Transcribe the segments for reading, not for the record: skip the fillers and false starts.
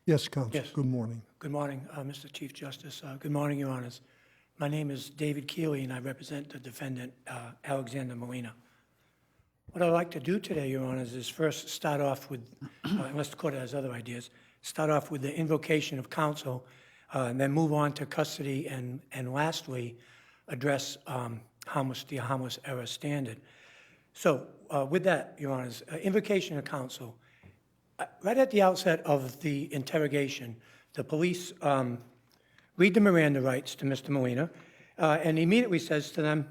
Yes, Counsel. Yes. Good morning. Good morning, Mr. Chief Justice. Good morning, Your Honors. My name is David Keeley, and I represent the defendant, Alexander Molina. What I'd like to do today, Your Honors, is first start off with, unless the court has other ideas, start off with the invocation of counsel, and then move on to custody, and lastly, address the harmless error standard. So with that, Your Honors, invocation of counsel. Right at the outset of the interrogation, the police read the Miranda rights to Mr. Molina, and immediately says to them,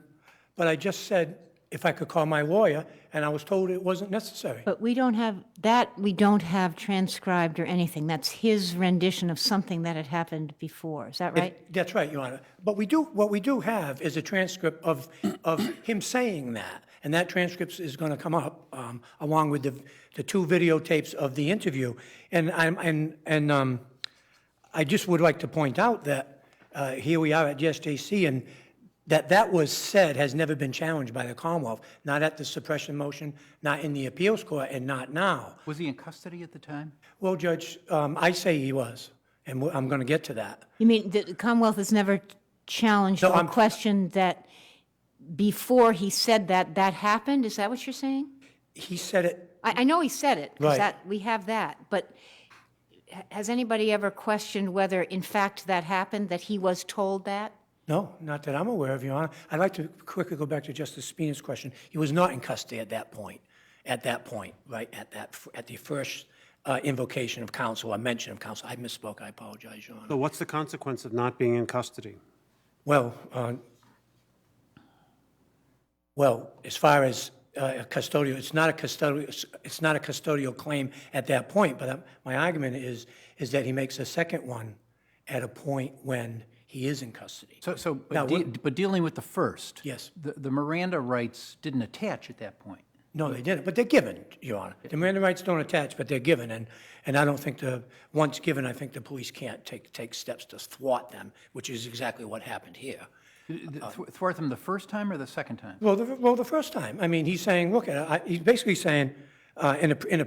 but I just said if I could call my lawyer, and I was told it wasn't necessary. But we don't have that, we don't have transcribed or anything. That's his rendition of something that had happened before. Is that right? That's right, Your Honor. But what we do have is a transcript of him saying that, and that transcript is going to come up along with the two videotapes of the interview. And I just would like to point out that here we are at the SJC, and that was said has never been challenged by the Commonwealth, not at the suppression motion, not in the appeals court, and not now. Was he in custody at the time? Well, Judge, I say he was, and I'm going to get to that. You mean the Commonwealth has never challenged or questioned that before he said that happened? Is that what you're saying? He said it. I know he said it, because Right. we have that, but has anybody ever questioned whether, in fact, that happened, that he was told that? No, not that I'm aware of, Your Honor. I'd like to quickly go back to Justice Spina's question. He was not in custody at that point, right, at the first invocation of counsel or mention of counsel. I misspoke. I apologize, Your Honor. So what's the consequence of not being in custody? Well, as far as custodial, it's not a custodial claim at that point. But my argument is that he makes a second one at a point when he is in custody. But dealing with the first. Yes. The Miranda rights didn't attach at that point. No, they didn't, but they're given, Your Honor. The Miranda rights don't attach, but they're given, and I don't think once given, I think the police can't take steps to thwart them, which is exactly what happened here. Thwart them the first time or the second time? Well, the first time. I mean, he's saying, look, he's basically saying, in a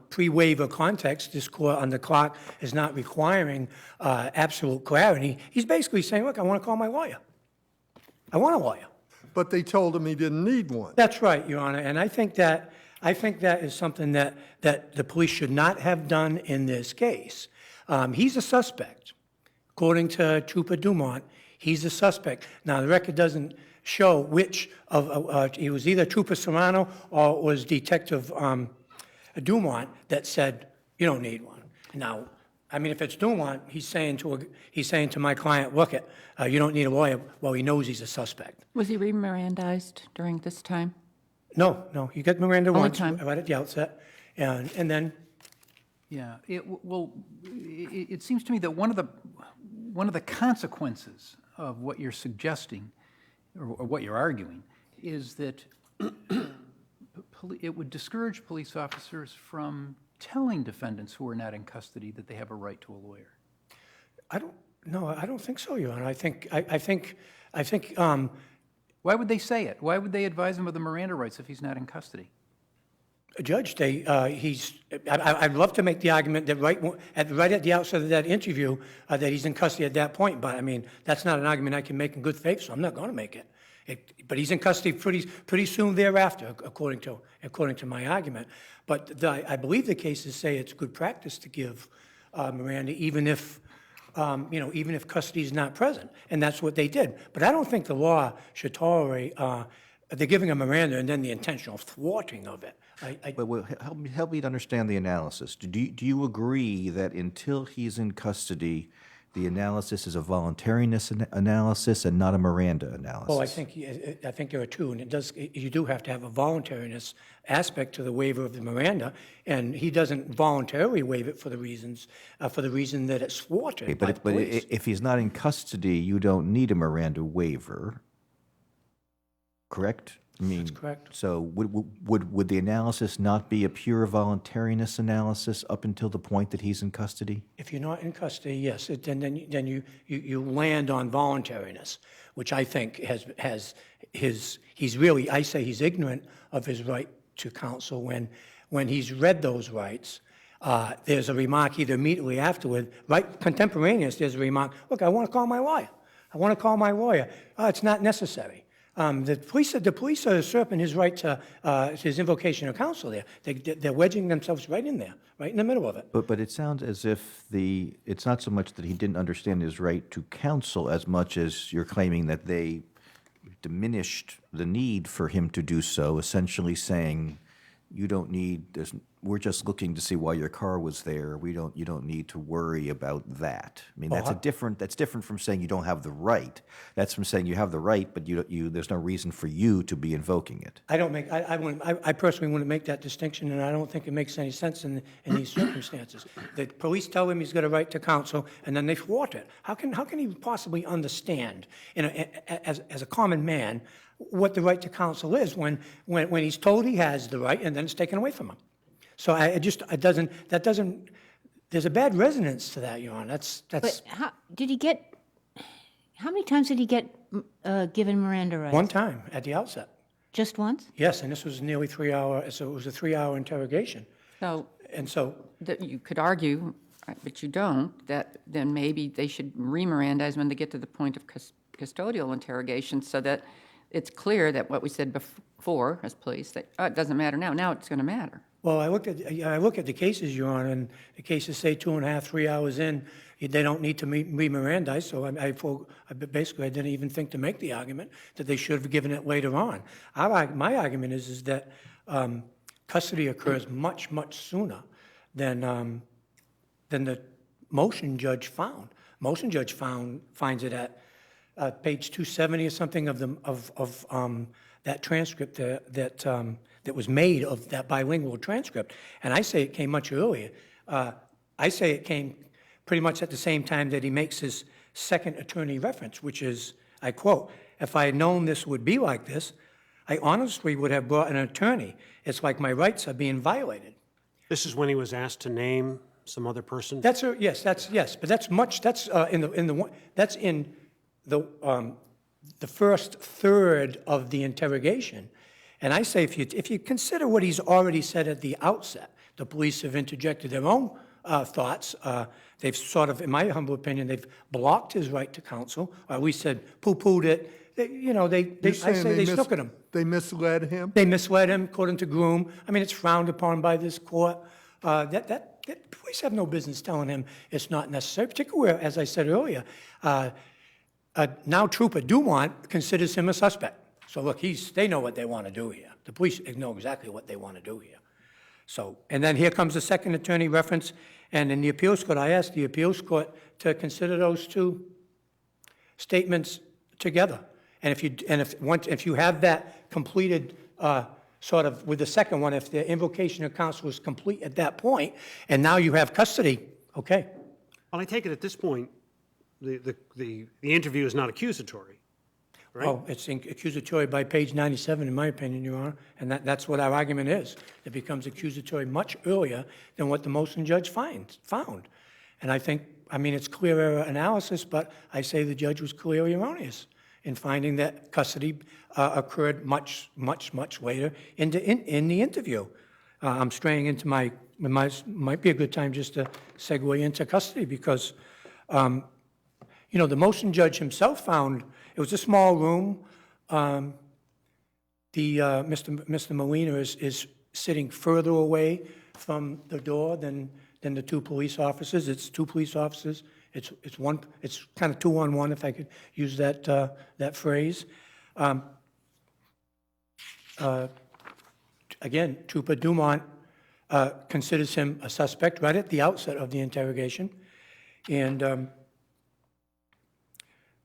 pre-waiver context, this court on the clock is not requiring absolute clarity. He's basically saying, look, I want to call my lawyer. I want a lawyer. But they told him he didn't need one. That's right, Your Honor, and I think that is something that the police should not have done in this case. He's a suspect. According to Trooper Dumont, he's a suspect. Now, the record doesn't show which of, he was either Trooper Serrano or it was Detective Dumont that said, you don't need one. Now, I mean, if it's Dumont, he's saying to my client, look, you don't need a lawyer. Well, he knows he's a suspect. Was he re-Mirandized during this time? No, he got Miranda once, time. right at the outset, and then. Yeah. It seems to me that one of the consequences of what you're suggesting, or what you're arguing, is that it would discourage police officers from telling defendants who are not in custody that they have a right to a lawyer. I don't think so, Your Honor. I think. Why would they say it? Why would they advise him of the Miranda rights if he's not in custody? Judge, I'd love to make the argument that right at the outset of that interview that he's in custody at that point, but I mean that's not an argument I can make in good faith, so I'm not going to make it. But he's in custody pretty soon thereafter, according to my argument. But I believe the cases say it's good practice to give Miranda, even if custody is not present, and that's what they did. But I don't think the law should tolerate they're giving a Miranda and then the intentional thwarting of it. Well, help me to understand the analysis. Do you agree that until he's in custody, the analysis is a voluntariness analysis and not a Miranda analysis? Well, I think there are two, and you do have to have a voluntariness aspect to the waiver of the Miranda, and he doesn't voluntarily waive it for the reason that it's thwarted. Okay, but if he's not in custody, you don't need a Miranda waiver, correct? I mean, That's correct. So would the analysis not be a pure voluntariness analysis up until the point that he's in custody? If you're not in custody, yes, then you land on voluntariness, which I think he's really, I say he's ignorant of his right to counsel when he's read those rights. There's a remark either immediately afterward, right contemporaneous, there's a remark, look, I want to call my lawyer. I want to call my lawyer. It's not necessary. The police are usurping his right to his invocation of counsel there. They're wedging themselves right in there, right in the middle of it. But it sounds as if it's not so much that he didn't understand his right to counsel as much as you're claiming that they diminished the need for him to do so, essentially saying, you don't need, we're just looking to see why your car was there. You don't need to worry about that. I mean, that's different from saying you don't have the right. That's from saying you have the right, but there's no reason for you to be invoking it. I personally wouldn't make that distinction, and I don't think it makes any sense in these circumstances. The police tell him he's got a right to counsel, and then they thwart it. How can he possibly understand, as a common man, what the right to counsel is when he's told he has the right and then it's taken away from him? So there's a bad resonance to that, Your Honor. But how many times did he get given Miranda rights? One time at the outset. Just once? Yes, and this was nearly 3 hour, so it was a 3-hour interrogation. So And so, that you could argue, but you don't, that then maybe they should re-Mirandize when they get to the point of custodial interrogation so that it's clear that what we said before as police, that it doesn't matter now it's going to matter. well, I look at the cases, Your Honor, and the cases say 2.5, 3 hours in, they don't need to re-Mirandize, so basically I didn't even think to make the argument that they should have given it later on. My argument is that custody occurs much, much sooner than the motion judge found. Motion judge finds it at page 270 or something of that transcript that was made of that bilingual transcript. And I say it came much earlier. I say it came pretty much at the same time that he makes his second attorney reference, which is, I quote, "If I had known this would be like this, I honestly would have brought an attorney. It's like my rights are being violated." This is when he was asked to name some other person? Yes, but that's in the first third of the interrogation. And I say, if you consider what he's already said at the outset, the police have interjected their own thoughts. They've sort of, in my humble opinion, they've blocked his right to counsel, or at least said poo-pooed it. They snookered him. They misled him? They misled him, according to Groom. I mean, it's frowned upon by this court. Police have no business telling him it's not necessary, particularly, as I said earlier, now Trooper Dumont considers him a suspect. So look, they know what they want to do here. The police know exactly what they want to do here. So, and then here comes the second attorney reference, and in the appeals court, I asked the appeals court to consider those two statements together. And if you have that completed, sort of with the second one, if the invocation of counsel is complete at that point, and now you have custody, okay. Well, I take it at this point, the interview is not accusatory, right? Oh, it's accusatory by page 97, in my opinion, Your Honor, and that's what our argument is. It becomes accusatory much earlier than what the motion judge found. And I mean, it's clear error analysis, but I say the judge was clearly erroneous in finding that custody occurred much, much, much later in the interview. I'm straying into might be a good time just to segue into custody because, the motion judge himself found it was a small room. Mr. Molina is sitting further away from the door than the two police officers. It's two police officers. It's kind of 2-on-1, if I could use that phrase. Again, Trooper Dumont considers him a suspect right at the outset of the interrogation, and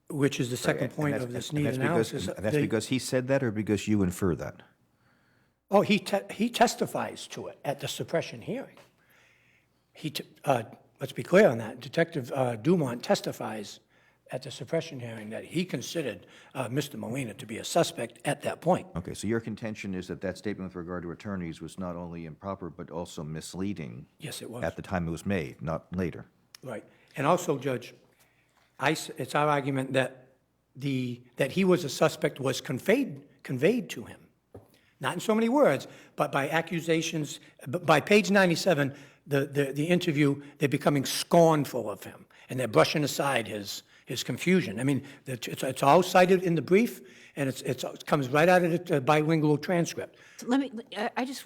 which is the second point of this need analysis. That's because he said that, or because you infer that? Oh, he testifies to it at the suppression hearing. Let's be clear on that. Detective Dumont testifies at the suppression hearing that he considered Mr. Molina to be a suspect at that point. Okay, so your contention is that statement with regard to attorneys was not only improper, but also misleading? Yes, it was. At the time it was made, not later? Right. And also, Judge, it's our argument that he was a suspect was conveyed to him. Not in so many words, but by accusations. By page 97, the interview, they're becoming scornful of him, and they're brushing aside his confusion. I mean, it's all cited in the brief, and it comes right out of the bilingual transcript. Let me,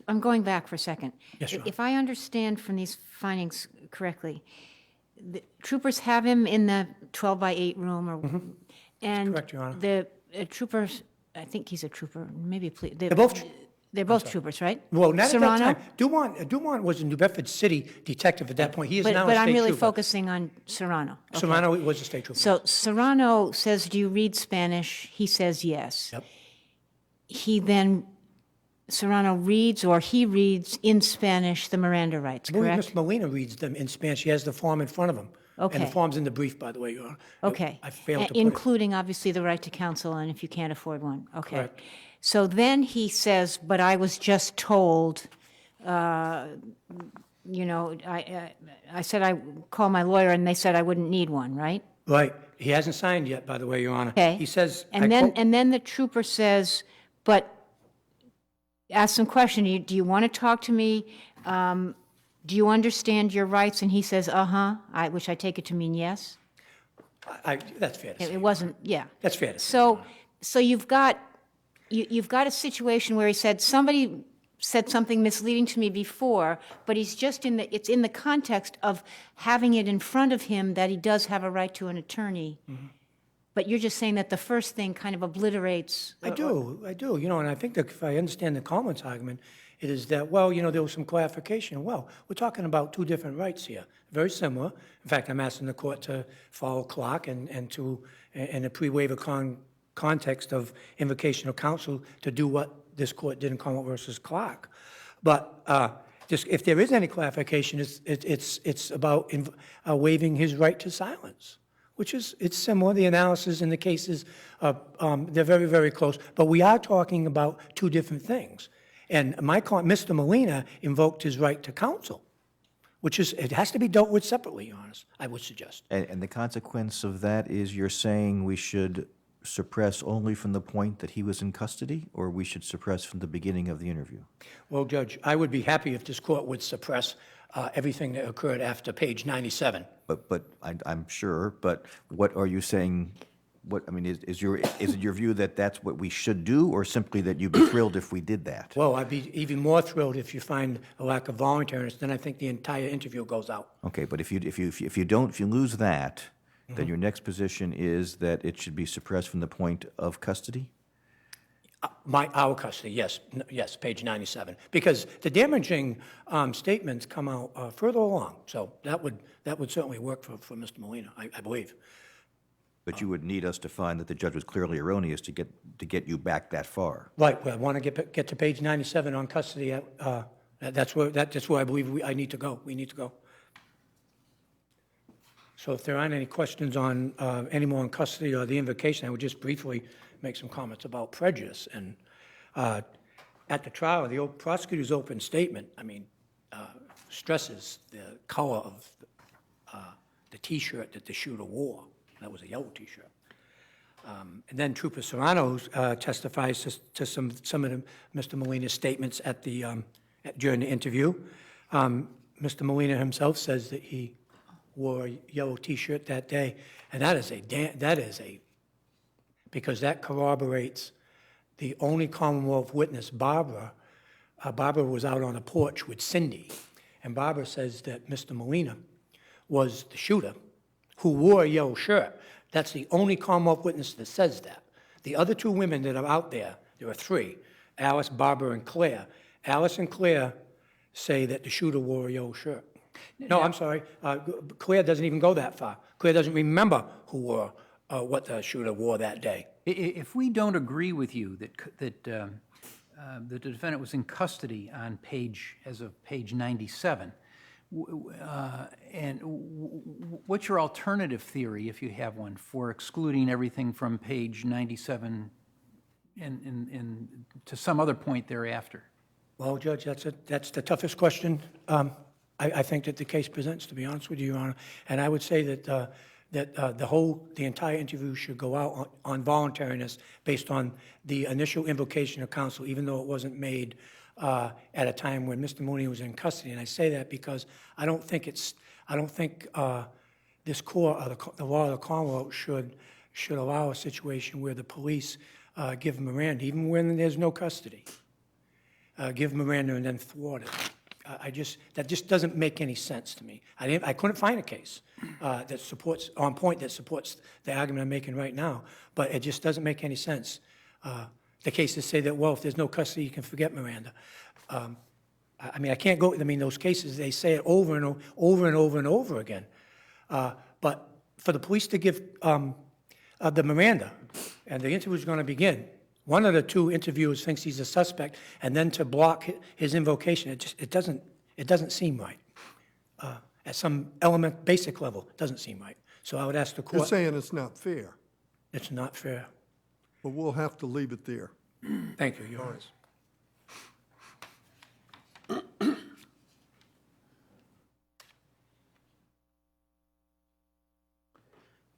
I'm going back for a second. Yes, Your Honor. If I understand from these findings correctly, the troopers have him in the 12-by-8 room, or, and correct, Your Honor. the troopers, I think he's a trooper, maybe, They're both troopers, right? Well, not at that Serrano? time. Dumont was a New Bedford City detective at that point. He is now a state But trooper. I'm really focusing on Serrano. Okay. Serrano was a state trooper. So Serrano says, do you read Spanish? He says yes. Yep. He then, Serrano reads, or he reads in Spanish, the Miranda rights, I believe correct? Ms. Molina reads them in Spanish. She has the form in front of him. And Okay. the form's in the brief, by the way, Your Honor. Okay. I failed to put it. Including, obviously, the right to counsel, and if you can't afford one. Okay. Correct. So then he says, but I was just told, I said I call my lawyer, and they said I wouldn't need one, right? Right. He hasn't signed yet, by the way, Your Honor. Okay. He says. I And quote- then the trooper says, but, ask some question, do you want to talk to me? Do you understand your rights? And he says, which I take it to mean yes. That's fair to say. It wasn't, yeah. That's fair to say. So you've got a situation where he said, somebody said something misleading to me before, but he's just it's in the context of having it in front of him that he does have a right to an attorney. But you're just saying that the first thing kind of obliterates. I do, and I think that if I understand the Commonwealth's argument, it is that, well, there was some clarification. Well, we're talking about two different rights here, very similar. In fact, I'm asking the court to follow Clark and in a pre-waiver context of invocation of counsel to do what this court did in Commonwealth versus Clark. But just if there is any clarification, it's about waiving his right to silence, which it's similar. The analysis in the cases, they're very, very close. But we are talking about two different things. And Mr. Molina invoked his right to counsel, it has to be dealt with separately, Your Honor, I would suggest. And the consequence of that is you're saying we should suppress only from the point that he was in custody, or we should suppress from the beginning of the interview? Well, Judge, I would be happy if this court would suppress everything that occurred after page 97. But I'm sure, but what are you saying, is it your view that that's what we should do, or simply that you'd be thrilled if we did that? Well, I'd be even more thrilled if you find a lack of voluntariness, then I think the entire interview goes out. Okay, but if you lose that, then your next position is that it should be suppressed from the point of custody? Our custody, yes, page 97. Because the damaging statements come out further along, so that would certainly work for Mr. Molina, I believe. But you would need us to find that the judge was clearly erroneous to get you back that far. Right, well, I want to get to page 97 on custody. That's where I believe I need to go. We need to go. So if there aren't any questions on any more on custody or the invocation, I would just briefly make some comments about prejudice. And at the trial, the prosecutor's open statement, stresses the color of the T-shirt that the shooter wore. That was a yellow T-shirt. And then Trooper Serrano testifies to some of Mr. Molina's statements during the interview. Mr. Molina himself says that he wore a yellow T-shirt that day, and because that corroborates the only Commonwealth witness, Barbara. Barbara was out on a porch with Cindy, and Barbara says that Mr. Molina was the shooter who wore a yellow shirt. That's the only Commonwealth witness that says that. The other two women that are out there are three, Alice, Barbara, and Claire. Alice and Claire say that the shooter wore a yellow shirt. No, I'm sorry. Claire doesn't even go that far. Claire doesn't remember what the shooter wore that day. If we don't agree with you that the defendant was in custody on page 97, and what's your alternative theory, if you have one, for excluding everything from page 97 and to some other point thereafter? Well, Judge, that's the toughest question I think that the case presents, to be honest with you, Your Honor. And I would say that the entire interview should go out on voluntariness based on the initial invocation of counsel, even though it wasn't made at a time when Mr. Mooney was in custody. And I say that because I don't think this court, the law of the Commonwealth should allow a situation where the police give Miranda, even when there's no custody. Give Miranda and then thwart it. That just doesn't make any sense to me. I couldn't find a case that supports, on point, that supports the argument I'm making right now, but it just doesn't make any sense. The cases say that, well, if there's no custody, you can forget Miranda. I mean, I can't go, I mean, those cases, they say it over and over and over and over again. But for the police to give the Miranda, and the interview's going to begin, one of the two interviewers thinks he's a suspect, and then to block his invocation, it doesn't seem right. At some basic level, it doesn't seem right. So I would ask the You're court, saying it's not fair, it's not fair. but we'll have to leave it there. Thank you, Your Honors.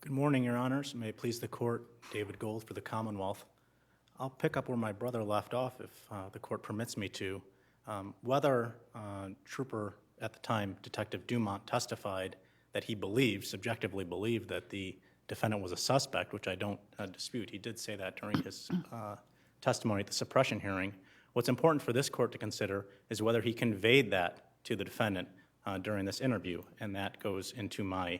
Good morning, Your Honors. May it please the Court, David Gold for the Commonwealth. I'll pick up where my brother left off if the Court permits me to. Whether Trooper, at the time, Detective Dumont, testified that he subjectively believed that the defendant was a suspect, which I don't dispute. He did say that during his testimony at the suppression hearing. What's important for this Court to consider is whether he conveyed that to the defendant during this interview, and that goes into my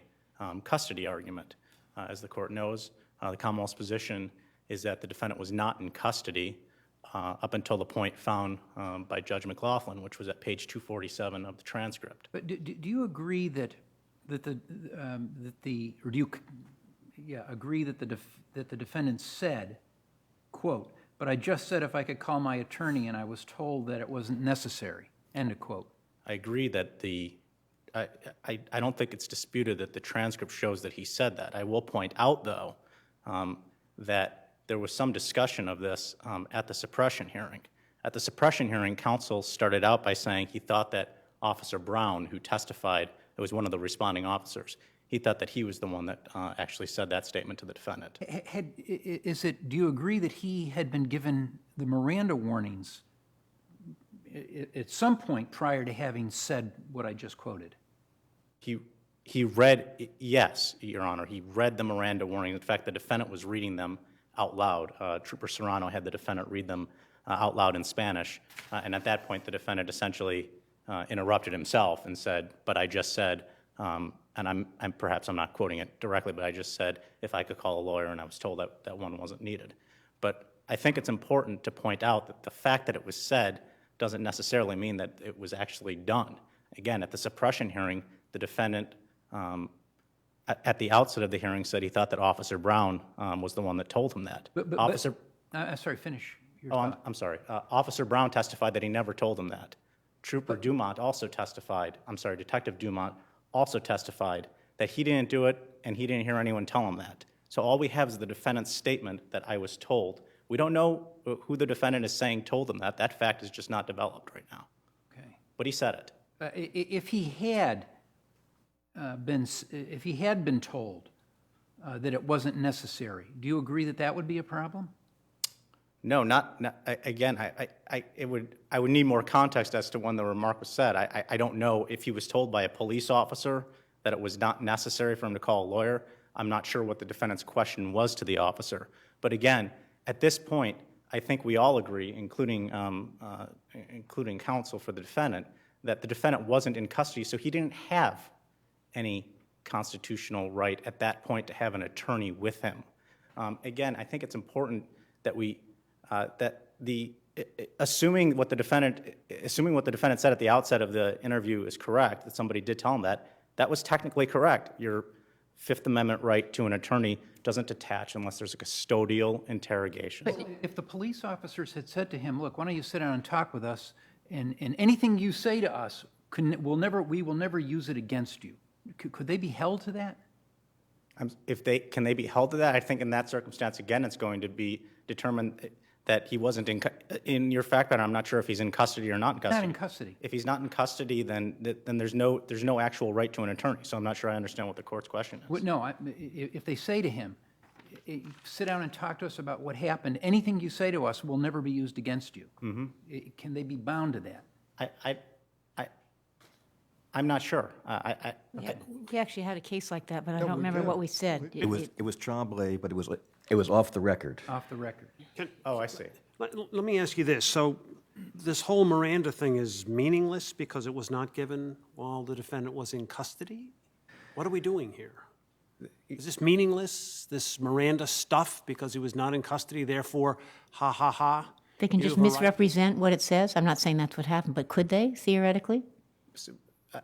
custody argument. As the Court knows, the Commonwealth's position is that the defendant was not in custody up until the point found by Judge McLaughlin, which was at page 247 of the transcript. But do you agree that the defendant said, quote, "But I just said if I could call my attorney and I was told that it wasn't necessary," end of quote? I agree that I don't think it's disputed that the transcript shows that he said that. I will point out, though, that there was some discussion of this at the suppression hearing. At the suppression hearing, counsel started out by saying he thought that Officer Brown, who testified, it was one of the responding officers, he thought that he was the one that actually said that statement to the defendant. Do you agree that he had been given the Miranda warnings at some point prior to having said what I just quoted? He read, yes, Your Honor, he read the Miranda warning. In fact, the defendant was reading them out loud. Trooper Serrano had the defendant read them out loud in Spanish, and at that point the defendant essentially interrupted himself and said, "But I just said," and perhaps I'm not quoting it directly, but I just said if I could call a lawyer, and I was told that one wasn't needed. But I think it's important to point out that the fact that it was said doesn't necessarily mean that it was actually done. Again, at the suppression hearing, the defendant, at the outset of the hearing, said he thought that Officer Brown was the one that told him that. Sorry, finish your Oh, thought. I'm sorry. Officer Brown testified that he never told him that. Trooper Dumont also testified, Detective Dumont also testified that he didn't do it and he didn't hear anyone tell him that. So all we have is the defendant's statement that I was told. We don't know who the defendant is saying told him that. That fact is just not developed right now. Okay. But he said it. If he had been told that it wasn't necessary, do you agree that that would be a problem? No, again, I would need more context as to when the remark was said. I don't know if he was told by a police officer that it was not necessary for him to call a lawyer. I'm not sure what the defendant's question was to the officer. But again, at this point, I think we all agree, including counsel for the defendant, that the defendant wasn't in custody, so he didn't have any constitutional right at that point to have an attorney with him. Again, I think it's important that assuming what the defendant said at the outset of the interview is correct, that somebody did tell him that was technically correct. Your Fifth Amendment right to an attorney doesn't attach unless there's a custodial interrogation. If the police officers had said to him, "Look, why don't you sit down and talk with us, and anything you say to us, we will never use it against you," could they be held to that? Can they be held to that? I think in that circumstance, again, it's going to be determined that he wasn't in your fact pattern. I'm not sure if he's in custody or not in custody. Not in custody. If he's not in custody, then there's no actual right to an attorney. So I'm not sure I understand what the court's question is. No, if they say to him, sit down and talk to us about what happened. Anything you say to us will never be used against you. Can they be bound to that? I'm not sure. We actually had a case like that, but I don't remember what we said. It was Tremblay, but it was off the record. Off the record. Oh, I see. Let me ask you this. So this whole Miranda thing is meaningless because it was not given while the defendant was in custody? What are we doing here? Is this meaningless, this Miranda stuff, because he was not in custody, therefore, ha, ha, ha? They can you just have a right- misrepresent what it says. I'm not saying that's what happened, but could they, theoretically?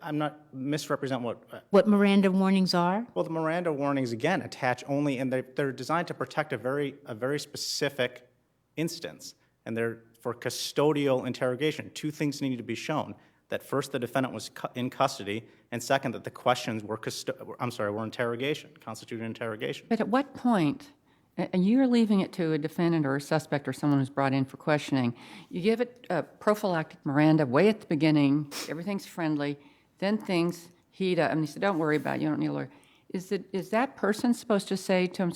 I'm not misrepresent what. What Miranda warnings are? Well, the Miranda warnings again attach only, and they're designed to protect a very specific instance, and they're for custodial interrogation. Two things need to be shown: that first, the defendant was in custody, and second, that the questions were interrogation, constituted interrogation. But at what point, and you're leaving it to a defendant or a suspect or someone who's brought in for questioning, you give it a prophylactic Miranda way at the beginning, everything's friendly, then things heat up, and they say, don't worry about it, you don't need a lawyer. Is that person supposed to say to him,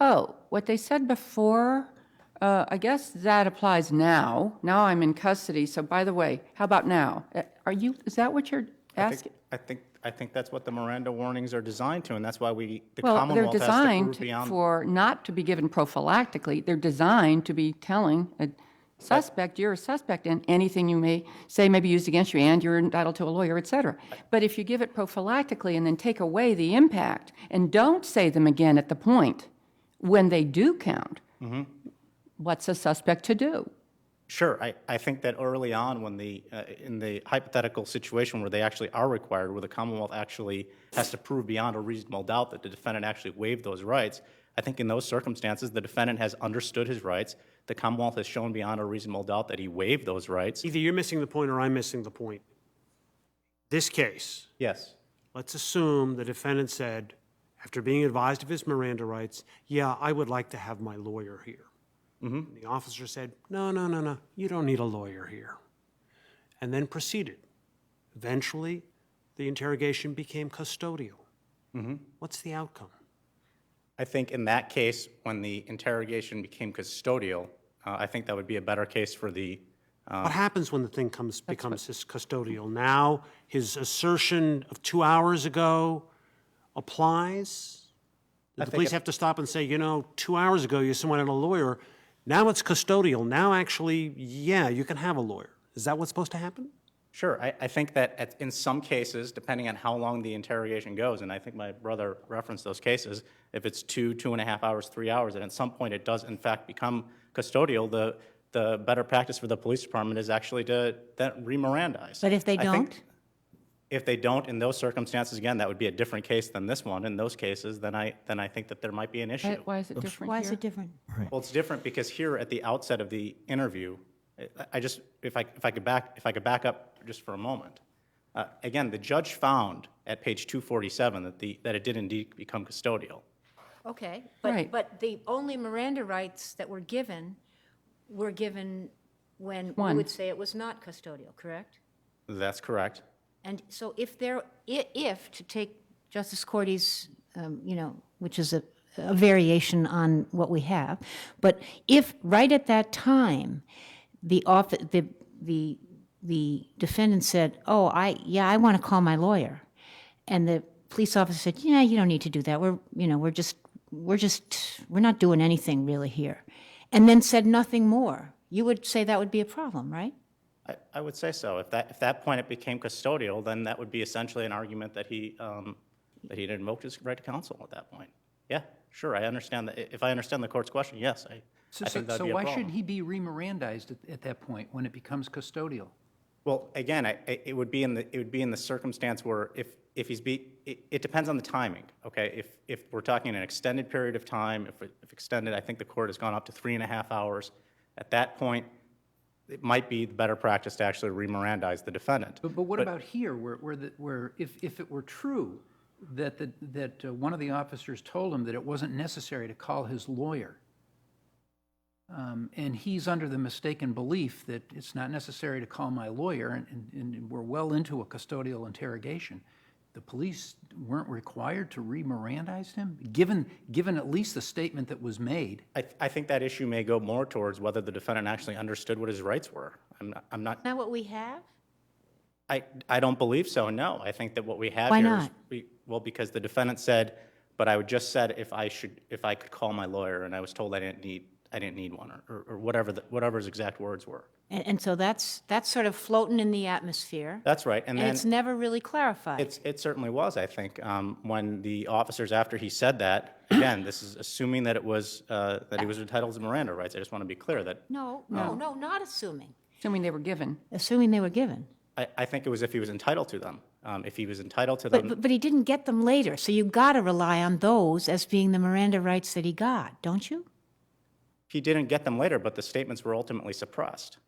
oh, what they said before, I guess that applies now. Now I'm in custody, so by the way, how about now? Is that what you're asking? I think that's what the Miranda warnings are designed to, and that's why the Well, they're Commonwealth has to designed prove beyond. for not to be given prophylactically. They're designed to be telling a suspect, you're a suspect, and anything you may say may be used against you, and you're entitled to a lawyer, et cetera. But if you give it prophylactically and then take away the impact and don't say them again at the point when they do count, what's a suspect to do? Sure, I think that early on, when in the hypothetical situation where they actually are required, where the Commonwealth actually has to prove beyond a reasonable doubt that the defendant actually waived those rights, I think in those circumstances, the defendant has understood his rights. The Commonwealth has shown beyond a reasonable doubt that he waived those rights. Either you're missing the point or I'm missing the point. This case, Yes. let's assume the defendant said, after being advised of his Miranda rights, yeah, I would like to have my lawyer here. The officer said, no, you don't need a lawyer here. And then proceeded. Eventually, the interrogation became custodial. What's the outcome? I think in that case, when the interrogation became custodial, I think that would be a better case for the. What happens when the thing becomes his custodial? Now, his assertion of 2 hours ago applies? Did the police have to stop and say, 2 hours ago you someone had a lawyer, now it's custodial. Now, actually, yeah, you can have a lawyer. Is that what's supposed to happen? Sure, I think that in some cases, depending on how long the interrogation goes, and I think my brother referenced those cases, if it's 2.5 hours, 3 hours, and at some point it does in fact become custodial, the better practice for the police department is actually to re-Mirandize. But if they I think don't? If they don't, in those circumstances, again, that would be a different case than this one. In those cases, then I think that there might be an issue. Why is it different Why is here? it different? Well, it's different because here at the outset of the interview, if I could back up just for a moment. Again, the judge found at page 247 that it did indeed become custodial. Okay, Right. but the only Miranda rights that were given when we One. would say it was not custodial, correct? That's correct. And so if to take Justice Cordy's, which is a variation on what we have, but if right at that time, the defendant said, oh, I want to call my lawyer, and the police officer said, yeah, you don't need to do that. We're not doing anything really here, and then said nothing more, you would say that would be a problem, right? I would say so. If that point it became custodial, then that would be essentially an argument that he had invoked his right to counsel at that point. Yeah, sure. I understand that. If I understand the court's question, yes, I think that'd So be a why problem. should he be re-Mirandized at that point when it becomes custodial? Well, again, it would be in the circumstance where if it depends on the timing. Okay, if we're talking an extended period of time, if extended, I think the court has gone up to 3.5 hours. At that point, it might be the better practice to actually re-Mirandize the defendant. But what about here, where if it were true that one of the officers told him that it wasn't necessary to call his lawyer, and he's under the mistaken belief that it's not necessary to call my lawyer, and we're well into a custodial interrogation, the police weren't required to re-Mirandize him, given at least the statement that was made? I think that issue may go more towards whether the defendant actually understood what his rights were. I'm not, Is that what we have? I don't believe so, no. I think that what we have Why here is, not? well, because the defendant said, but I just said if I could call my lawyer, and I was told I didn't need one, or whatever his exact words were. And so that's sort of floating in the atmosphere. That's right, And it's never really clarified. It certainly was, I think, when the officers, after he said that, again, this is assuming that it was, that he was entitled to Miranda rights. I just want to be clear that, No, not assuming. Assuming they were given. Assuming they were given. I think it was if he was entitled to them. If he was entitled to them, But he didn't get them later, so you've got to rely on those as being the Miranda rights that he got, don't you? he didn't get them later, but the statements were ultimately suppressed.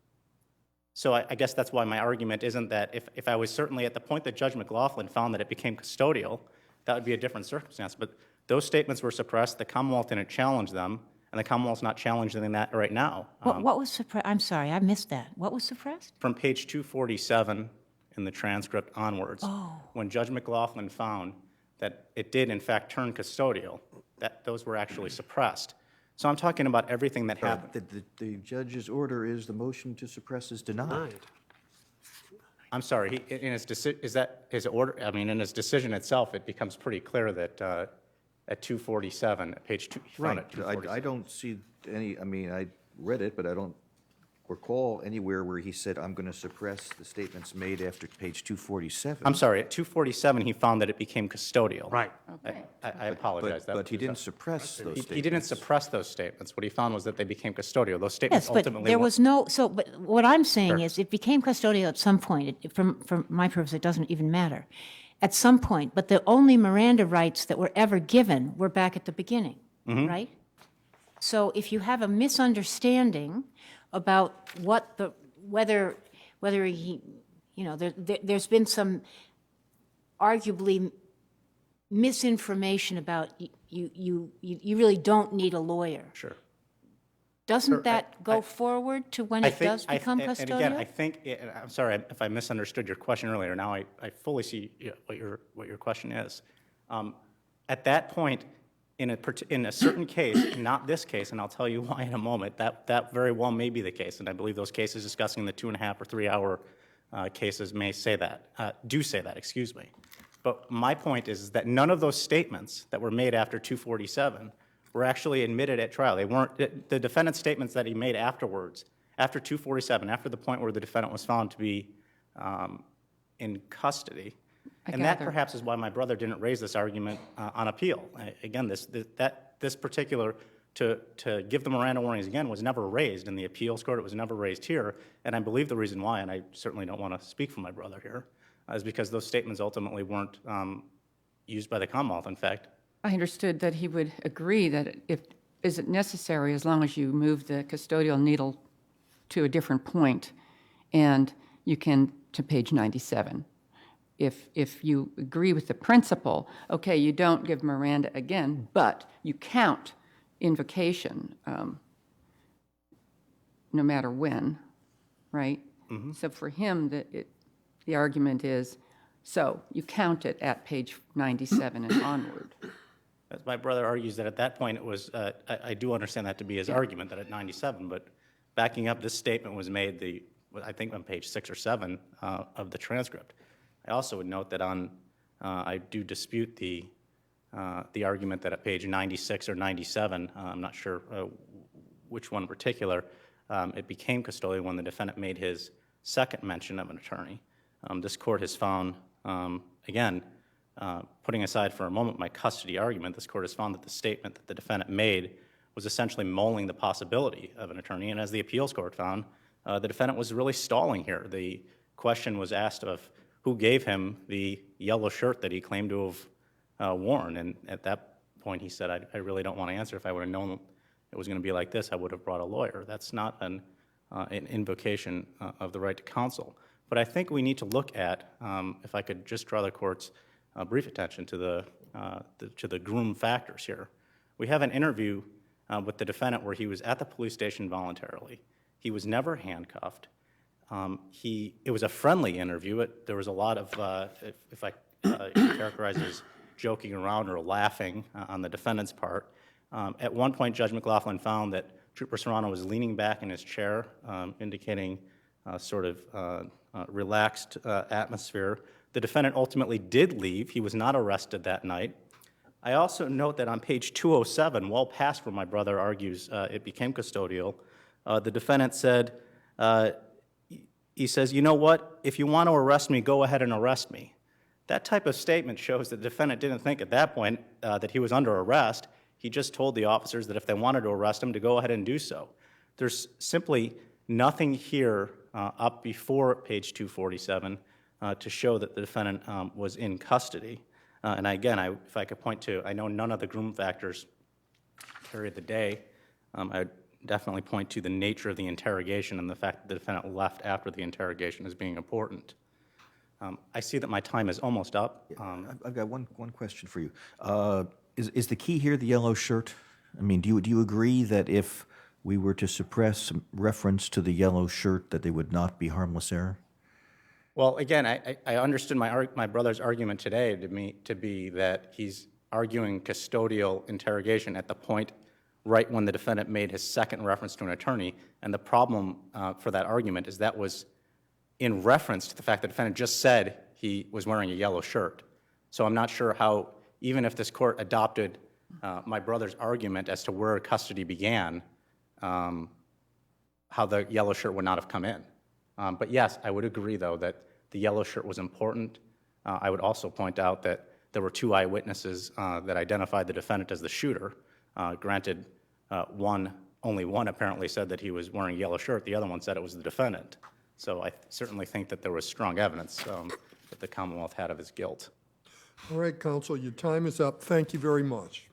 So I guess that's why my argument isn't that if I was certainly at the point that Judge McLaughlin found that it became custodial, that would be a different circumstance. But those statements were suppressed. The Commonwealth didn't challenge them, and the Commonwealth's not challenging that right now. What was suppressed? I'm sorry, I missed that. What was suppressed? From page 247 in the transcript onwards, when Judge McLaughlin found that it did in fact turn custodial, that those were actually suppressed. So I'm talking about everything that happened. The judge's order is the motion to suppress is denied. I'm sorry, in his is that his order? I mean, in his decision itself, it becomes pretty clear that at 247, at page 2, he found it 247. I don't see any, I mean, I read it, but I don't recall anywhere where he said, I'm going to suppress the statements made after page 247. I'm sorry, at 247, he found that it became custodial. Right. I apologize. But he didn't suppress those statements. He didn't suppress those statements. What he found was that they became custodial. Those statements Yes, but ultimately there went- was no, so, but what I'm saying Sure. is, it became custodial at some point. From my purpose, it doesn't even matter. At some point, but the only Miranda rights that were ever given were back at the beginning, Mm-hmm. right? So if you have a misunderstanding about what the, whether he, you know, there's been some arguably misinformation about you really don't need a lawyer. Sure. Doesn't that go forward to when it does become And again, I custodial? think, I'm sorry if I misunderstood your question earlier. Now I fully see what your question is. At that point, in a certain case, not this case, and I'll tell you why in a moment, that very well may be the case, and I believe those cases discussing the 2.5 or 3 hour cases may say that, do say that, excuse me. But my point is that none of those statements that were made after 247 were actually admitted at trial. They weren't, the defendant's statements that he made afterwards, after 247, after the point where the defendant was found to be in custody. And that gather. perhaps is why my brother didn't raise this argument on appeal. Again, this particular, to give the Miranda warnings again, was never raised in the appeals court. It was never raised here. And I believe the reason why, and I certainly don't want to speak for my brother here, is because those statements ultimately weren't used by the Commonwealth, in fact. I understood that he would agree that is it necessary as long as you move the custodial needle to a different point and you can to page 97. If you agree with the principle, okay, you don't give Miranda again, but you count invocation no matter when, right? Mm-hmm. So for him, the argument is, so you count it at page 97 and onward. As my brother argues that at that point it was, I do understand that to be his argument, that at 97, but backing up, this statement was made, I think on page 6 or 7 of the transcript. I also would note that I do dispute the argument that at page 96 or 97, I'm not sure which one in particular, it became custodial when the defendant made his second mention of an attorney. This court has found, again, putting aside for a moment my custody argument, this court has found that the statement that the defendant made was essentially mulling the possibility of an attorney, and as the appeals court found, the defendant was really stalling here. The question was asked of who gave him the yellow shirt that he claimed to have worn, and at that point he said, I really don't want to answer. If I would have known it was going to be like this, I would have brought a lawyer. That's not an invocation of the right to counsel. But I think we need to look at, if I could just draw the court's brief attention to the groom factors here. We have an interview with the defendant where he was at the police station voluntarily. He was never handcuffed. It was a friendly interview. There was a lot of, characterized as joking around or laughing on the defendant's part. At one point, Judge McLaughlin found that Trooper Serrano was leaning back in his chair, indicating sort of relaxed atmosphere. The defendant ultimately did leave. He was not arrested that night. I also note that on page 207, well past where my brother argues it became custodial, the defendant said, he says, you know what, if you want to arrest me, go ahead and arrest me. That type of statement shows that the defendant didn't think at that point that he was under arrest. He just told the officers that if they wanted to arrest him, to go ahead and do so. There's simply nothing here up before page 247 to show that the defendant was in custody. And again, if I could point to, I know none of the groom factors carried the day. I would definitely point to the nature of the interrogation and the fact that the defendant left after the interrogation as being important. I see that my time is almost up. I've got one question for you. Is the key here the yellow shirt? I mean, do you agree that if we were to suppress some reference to the yellow shirt, that they would not be harmless error? Well, again, I understood my brother's argument today to be that he's arguing custodial interrogation at the point right when the defendant made his second reference to an attorney, and the problem for that argument is that was in reference to the fact that the defendant just said he was wearing a yellow shirt. So I'm not sure how, even if this court adopted my brother's argument as to where custody began, how the yellow shirt would not have come in. But yes, I would agree, though, that the yellow shirt was important. I would also point out that there were two eyewitnesses that identified the defendant as the shooter. Granted, only one apparently said that he was wearing a yellow shirt. The other one said it was the defendant. So I certainly think that there was strong evidence that the Commonwealth had of his guilt. All right, counsel, your time is up. Thank you very much.